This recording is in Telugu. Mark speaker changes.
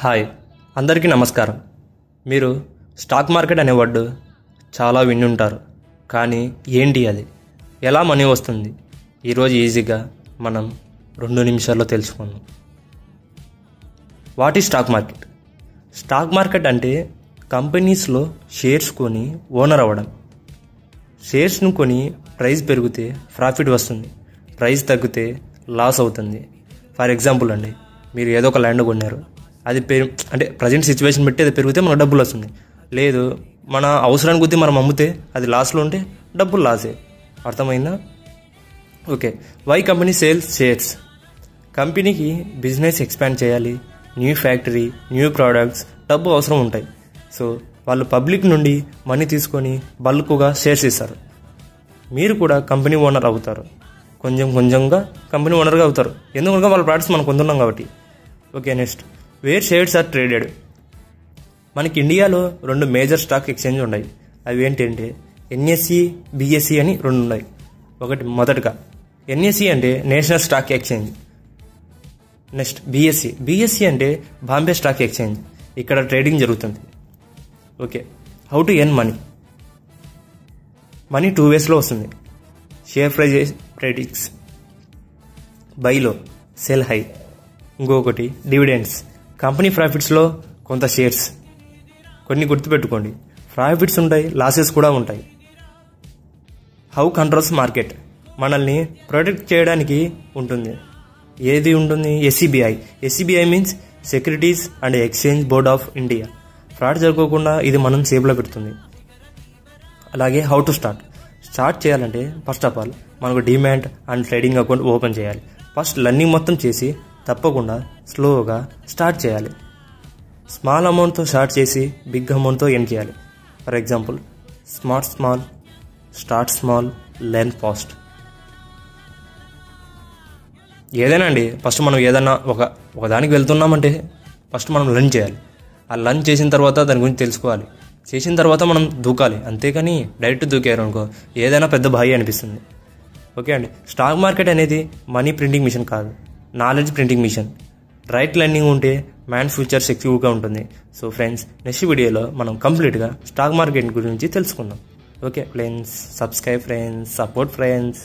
Speaker 1: హాయ్, అందరికీ నమస్కారం. మీరు స్టాక్ మార్కెట్ అనే వర్డ్ చాలా విని ఉంటారు. కానీ ఏంటి అది, ఎలా మనీ వస్తుంది, ఈరోజు ఈజీగా మనం 2 నిమిషాల్లో తెలుసుకుందాం. What is stock market? Stock market అంటే కంపెనీస్లో షేర్స్ కొని ఓనర్ అవ్వడం. షేర్స్ను కొని ప్రైస్ పెరిగితే ప్రాఫిట్ వస్తుంది, ప్రైస్ తగ్గితే లాస్ అవుతుంది. ఫర్ ఎగ్జాంపుల్ అండి, మీరు ఏదో ఒక ల్యాండ్ కొన్నారు, అది అంటే ప్రజెంట్ సిచ్యువేషన్ బట్టి అది పెరిగితే మనకు డబ్బులు వస్తుంది. లేదు, మన అవసరానికి కొద్దీ మనం అమ్మితే అది లాస్లో ఉంటే డబ్బులు లాసే. అర్థమైందా? Okay. Why company sales shares? కంపెనీకి బిజినెస్ ఎక్స్పాండ్ చేయాలి, న్యూ ఫ్యాక్టరీ, న్యూ ప్రోడక్ట్స్, డబ్బు అవసరం ఉంటాయి. సో వాళ్ళు పబ్లిక్ నుండి మనీ తీసుకొని బల్క్గా షేర్స్ ఇస్తారు. మీరు కూడా కంపెనీ ఓనర్ అవుతారు, కొంచెం కొంచెంగా కంపెనీ ఓనర్గా అవుతారు. ఎందుకంటే వాళ్ళ ప్రోడక్ట్స్ మనం కొంటున్నాం కాబట్టి. Okay, next, where shares are traded? మనకి ఇండియాలో 2 మేజర్ స్టాక్ ఎక్స్చేంజ్ ఉన్నాయి. అవి ఏంటంటే ఎన్ఎస్సి, బిఎస్సి అని 2 ఉన్నాయి. మొదటగా ఎన్ఎస్సి అంటే national stock exchange. Next BSE అంటే బాంబే స్టాక్ ఎక్స్చేంజ్. ఇక్కడ ట్రేడింగ్ జరుగుతుంది. Okay. How to earn money? Money 2 వేస్లో వస్తుంది. Share price predicts, buy low, sell high. ఇంకొకటి డివిడెండ్స్, కంపెనీ ప్రాఫిట్స్లో కొంత షేర్స్. కొన్ని గుర్తుపెట్టుకోండి, ప్రాఫిట్స్ ఉంటాయి, లాసెస్ కూడా ఉంటాయి. How controls market? మనల్ని ప్రొటెక్ట్ చేయడానికి ఉంటుంది. ఏది ఉంటుంది? SEBI means securities and exchange board of India. Fraud జరగకుండా ఇది మనం సేఫ్లో పెడుతుంది. అలాగే హౌ టు స్టార్ట్ చేయాలంటే ఫస్ట్ ఆఫ్ ఆల్ మనకు demat and trading account open చేయాలి. ఫస్ట్ లర్నింగ్ మొత్తం చేసి తప్పకుండా స్లోగా స్టార్ట్ చేయాలి. స్మాల్ అమౌంట్తో స్టార్ట్ చేసి బిగ్ అమౌంట్తో ఎండ్ చేయాలి. For example, start small, learn fast. ఏదైనా అండి, ఫస్ట్ మనం ఏదైనా ఒక దానికి వెళ్తున్నామంటే ఫస్ట్ మనం లర్న్ చేయాలి. ఆ లర్న్ చేసిన తర్వాత దాని గురించి తెలుసుకోవాలి. చేసిన తర్వాత మనం దూకాలి. అంతేకాని డైరెక్ట్ దూకారు అనుకో ఏదైనా పెద్ద భాయి అనిపిస్తుంది. ఓకే అండి, స్టాక్ మార్కెట్ అనేది మనీ ప్రింటింగ్ మిషన్ కాదు, knowledge printing machine. Right learning ఉంటే మ్యాన్ ఫ్యూచర్ సెక్యూర్గా ఉంటుంది. సో ఫ్రెండ్స్, నెక్స్ట్ వీడియోలో మనం కంప్లీట్గా స్టాక్ మార్కెట్ గురించి తెలుసుకుందాం. Okay friends, subscribe friends, support friends.